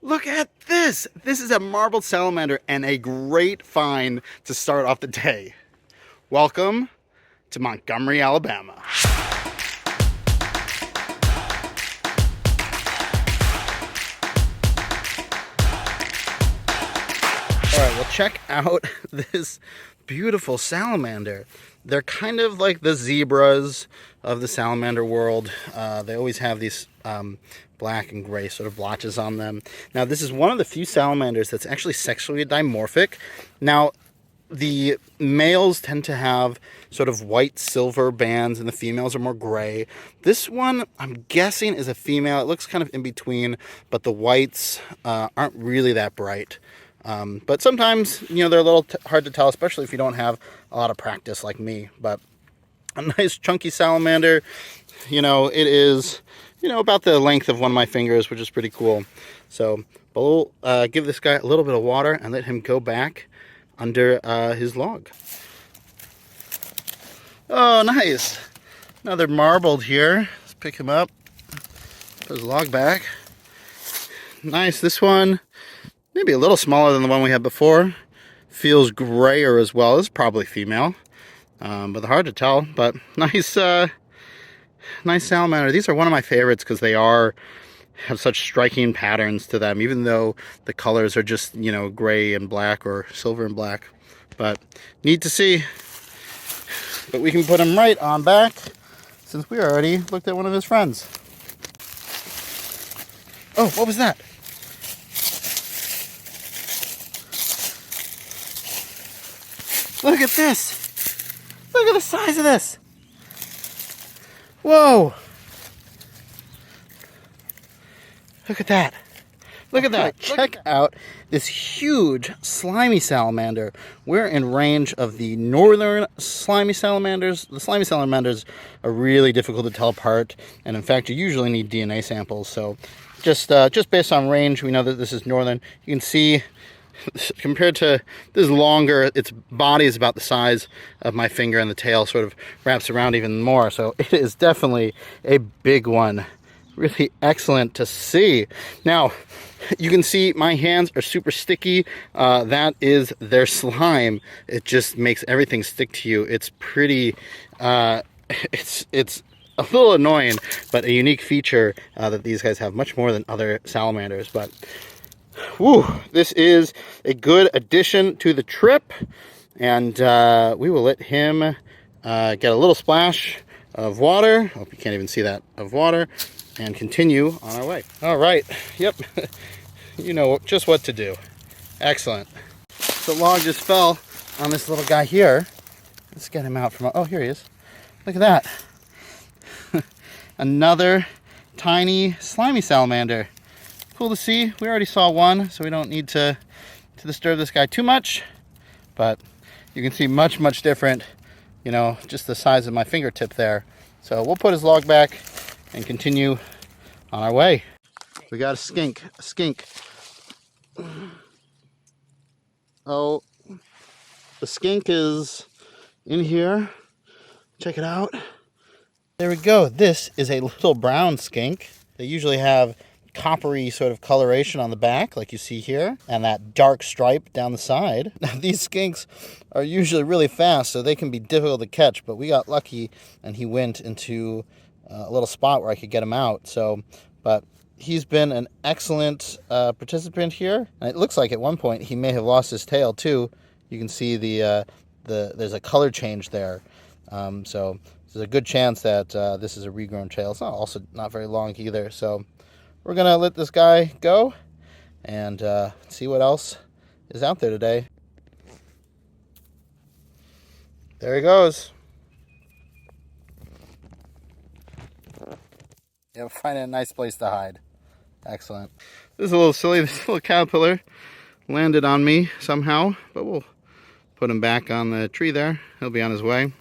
Look at this! This is a marbled salamander and a great find to start off the day. Welcome to Montgomery, Alabama. Alright, well check out this beautiful salamander. They're kind of like the zebras of the salamander world. They always have these black and gray sort of blotches on them. Now this is one of the few salamanders that's actually sexually dimorphic. Now the males tend to have sort of white silver bands and the females are more gray. This one I'm guessing is a female. It looks kind of in between, but the whites aren't really that bright. But sometimes, they're a little hard to tell, especially if you don't have a lot of practice like me. But a nice chunky salamander, it is, about the length of one of my fingers, which is pretty cool. So we'll give this guy a little bit of water and let him go back under his log. Oh, nice. Another marbled here. Let's pick him up. Put his log back. Nice. This one, maybe a little smaller than the one we had before. Feels grayer as well. It's probably female, but they're hard to tell. But nice, nice salamander. These are one of my favorites because they have such striking patterns to them, even though the colors are just, gray and black or silver and black. But neat to see. But we can put him right on back since we already looked at one of his friends. Oh, what was that? Look at this. Look at the size of this. Whoa. Look at that. Look at that. Check out this huge slimy salamander. We're in range of the northern slimy salamanders. The slimy salamanders are really difficult to tell apart. And in fact, you usually need DNA samples. So just based on range, we know that this is northern. You can see compared to this longer, its body is about the size of my finger and the tail sort of wraps around even more. So it is definitely a big one. Really excellent to see. Now, you can see my hands are super sticky. That is their slime. It just makes everything stick to you. It's pretty, it's a little annoying, but a unique feature that these guys have, much more than other salamanders. But whew, this is a good addition to the trip, and we will let him get a little splash of water. Hope you can't even see that, of water, and continue on our way. All right, yep, you know just what to do. Excellent. The log just fell on this little guy here. Let's get him out from, oh, here he is. Look at that. Another tiny slimy salamander. Cool to see. We already saw one, so we don't need to disturb this guy too much. But you can see much different, just the size of my fingertip there. So we'll put his log back and continue on our way. We got a skink. Oh, the skink is in here. Check it out. There we go. This is a little brown skink. They usually have coppery sort of coloration on the back, like you see here, and that dark stripe down the side. Now, these skinks are usually really fast, so they can be difficult to catch, but we got lucky, and he went into a little spot where I could get him out. So, but he's been an excellent participant here, and it looks like at one point he may have lost his tail too. You can see there's a color change there, so there's a good chance that this is a regrown tail. It's also not very long either, so we're going to let this guy go and see what else is out there today. There he goes. Yeah, finding a nice place to hide. Excellent. This is a little silly. This little caterpillar landed on me somehow, but we'll put him back on the tree there. He'll be on his way.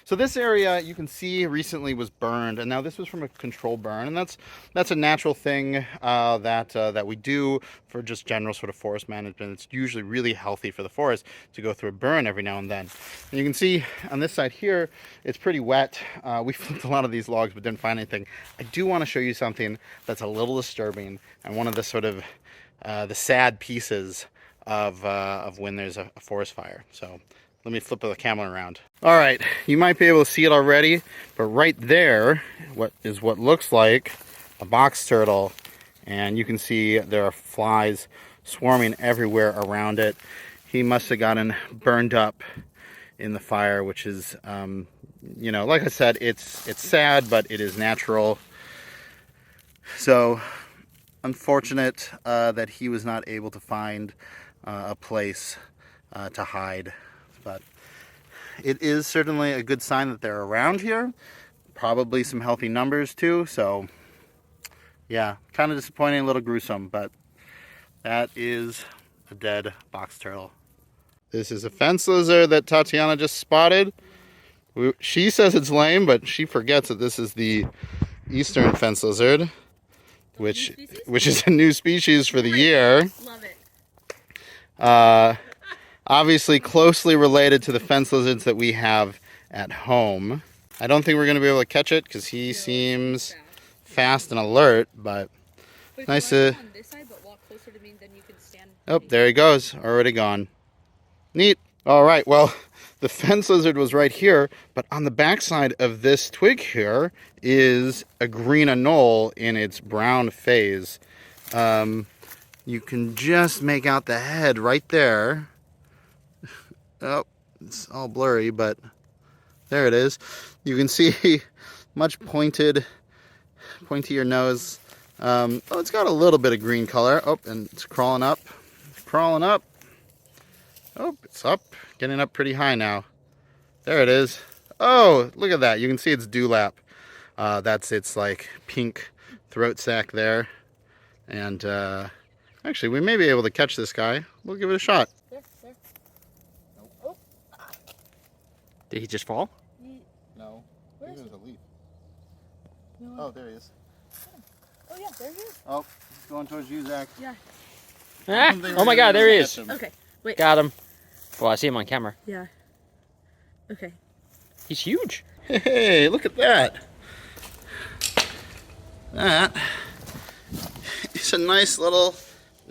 So this area you can see recently was burned, and now this was from a control burn, and that's a natural thing that we do for just general sort of forest management. It's usually really healthy for the forest to go through a burn every now and then. And you can see on this side here, it's pretty wet. We flipped a lot of these logs but didn't find anything. I do want to show you something that's a little disturbing, and one of the sort of the sad pieces of when there's a forest fire. So let me flip the camera around. All right, you might be able to see it already, but right there, what looks like a box turtle, and you can see there are flies swarming everywhere around it. He must have gotten burned up in the fire, which is, you know, like I said, it's sad, but it is natural. So unfortunate that he was not able to find a place to hide, but it is certainly a good sign that they're around here. Probably some healthy numbers too. So yeah, kind of disappointing, a little gruesome, but that is a dead box turtle. This is a fence lizard that Tatiana just spotted. She says it's lame, but she forgets that this is the eastern fence lizard, which is a new species for the year. Love it. Obviously closely related to the fence lizards that we have at home. I don't think we're going to be able to catch it because he seems fast and alert, but nice to... On this side, but walk closer to me, then you can stand. Oh, there he goes. Already gone. Neat. All right, well, the fence lizard was right here, but on the backside of this twig here is a green anole in its brown phase. You can just make out the head right there. Oh, it's all blurry, but there it is. You can see much pointier nose. Oh, it's got a little bit of green color. Oh, and it's crawling up. Crawling up. Oh, it's up. Getting up pretty high now. There it is. Oh, look at that. You can see its dewlap. That's its like pink throat sac there. And actually, we may be able to catch this guy. We'll give it a shot. There. Oh. Did he just fall? No. Where is he? a leaf. No. Oh, there he is. Oh yeah, there he is. Oh, he's going towards you, Zach. Yeah. Ah, oh my god, there he is. Okay. Wait. Got him. Well, I see him on camera. Yeah. Okay. He's huge. Hey, look at that. That is a nice little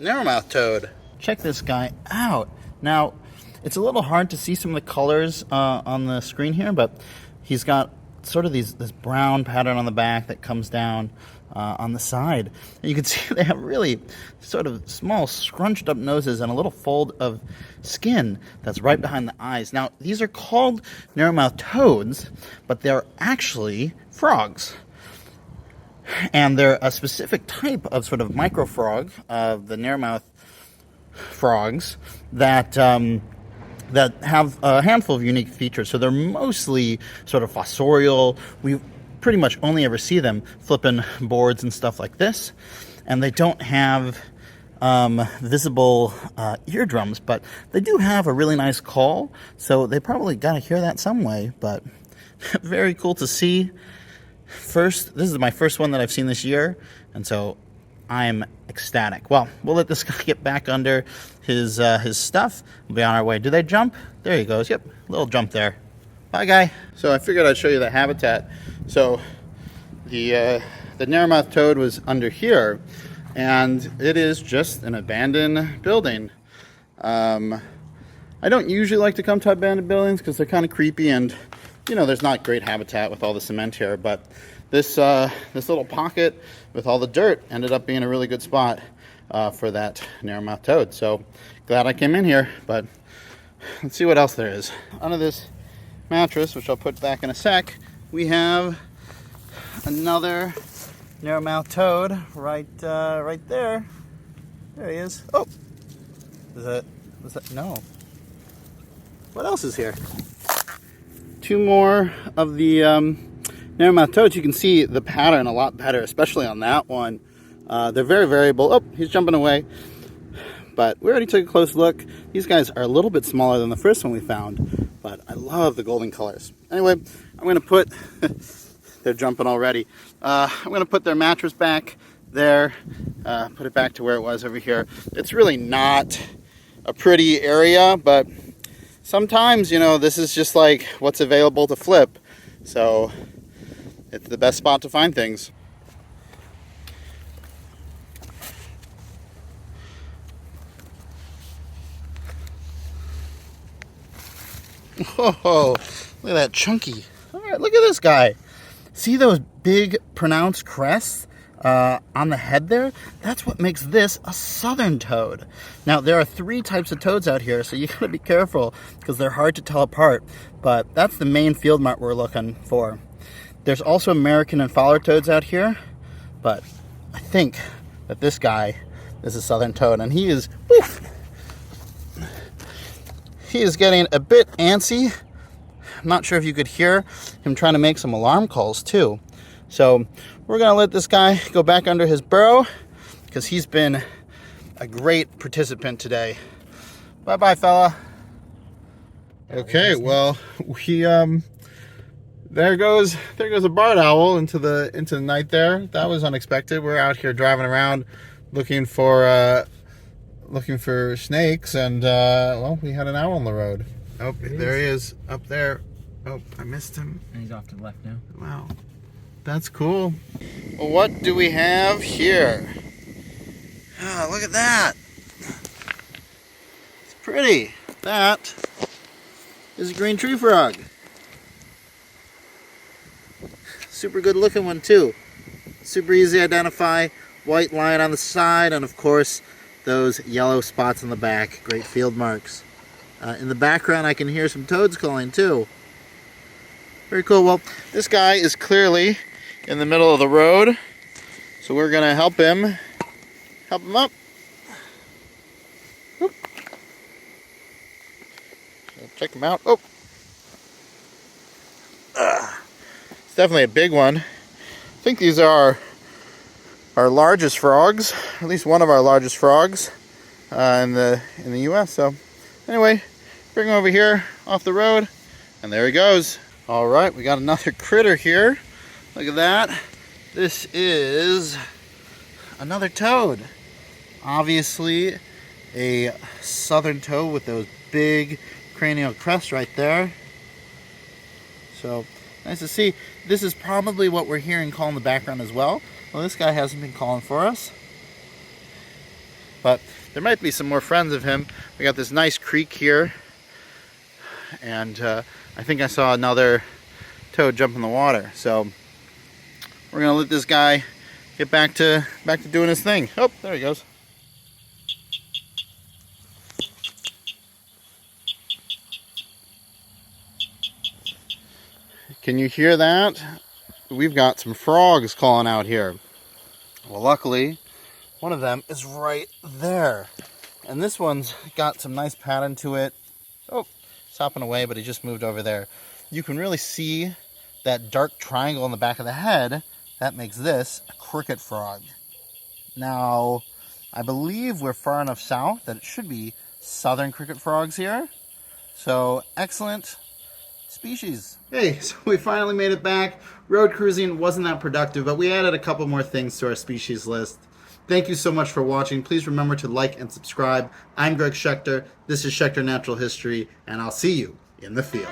narrowmouth toad. Check this guy out. Now, it's a little hard to see some of the colors on the screen here, but he's got sort of this brown pattern on the back that comes down on the side. And you can see they have really sort of small scrunched up noses and a little fold of skin that's right behind the eyes. Now, these are called narrowmouth toads, but they're actually frogs. And they're a specific type of sort of microfrog, the narrowmouth frogs, that have a handful of unique features. So they're mostly sort of fossorial. We pretty much only ever see them flipping boards and stuff like this. And they don't have visible eardrums, but they do have a really nice call. So they probably got to hear that some way, but very cool to see. This is my first one that I've seen this year, and so I'm ecstatic. Well, we'll let this guy get back under his stuff. We'll be on our way. Do they jump? There he goes. Yep, little jump there. Bye, guy. So I figured I'd show you the habitat. So the narrowmouth toad was under here, and it is just an abandoned building. I don't usually like to come to abandoned buildings because they're kind of creepy, and you know, there's not great habitat with all the cement here, but this little pocket with all the dirt ended up being a really good spot for that narrowmouth toad. So glad I came in here, but let's see what else there is. Under this mattress, which I'll put back in a sec, we have another narrowmouth toad right there. There he is. Oh, was that? No. What else is here? Two more of the narrowmouth toads. You can see the pattern a lot better, especially on that one. They're very variable. Oh, he's jumping away. But we already took a close look. These guys are a little bit smaller than the first one we found, but I love the golden colors. Anyway, I'm going to put, they're jumping already. I'm going to put their mattress back there, put it back to where it was over here. It's really not a pretty area, but sometimes, you know, this is just like what's available to flip. So it's the best spot to find things. Whoa, look at that chunky. All right, look at this guy. See those big pronounced crests on the head there? That's what makes this a southern toad. Now, there are 3 types of toads out here, so you gotta be careful because they're hard to tell apart, but that's the main field mark we're looking for. There's also American and Fowler toads out here, but I think that this guy is a southern toad, and he is, woof, he is getting a bit antsy. I'm not sure if you could hear him trying to make some alarm calls too. So we're gonna let this guy go back under his burrow because he's been a great participant today. Bye-bye, fella. Okay, well, we there goes a barred owl into the night there. That was unexpected. We're out here driving around looking for snakes, and well, we had an owl on the road. Oh, there he is up there. Oh, I missed him. And he's off to the left now. Wow, that's cool. Well, what do we have here? Oh, look at that. It's pretty. That is a green tree frog. Super good looking one too. Super easy to identify. White line on the side, and of course those yellow spots on the back. Great field marks. In the background I can hear some toads calling too. Very cool. Well, this guy is clearly in the middle of the road, so we're gonna help him up. Oop. Check him out. Oh, it's definitely a big one. I think these are our largest frogs, at least one of our largest frogs in the U.S. So anyway, bring him over here off the road, and there he goes. All right, we got another critter here. Look at that. This is another toad. Obviously a southern toad with those big cranial crests right there. So nice to see. This is probably what we're hearing call in the background as well. Well, this guy hasn't been calling for us, but there might be some more friends of him. We got this nice creek here, and I think I saw another toad jump in the water. So we're gonna let this guy get back to doing his thing. Oh, there he goes. Can you hear that? We've got some frogs calling out here. Well, luckily, one of them is right there. And this one's got some nice pattern to it. Oh, he's hopping away, but he just moved over there. You can really see that dark triangle in the back of the head. That makes this a cricket frog. Now, I believe we're far enough south that it should be southern cricket frogs here. So, excellent species. Hey, so we finally made it back. Road cruising wasn't that productive, but we added a couple more things to our species list. Thank you so much for watching. Please remember to like and subscribe. I'm Greg Schechter. This is Schechter Natural History, and I'll see you in the field.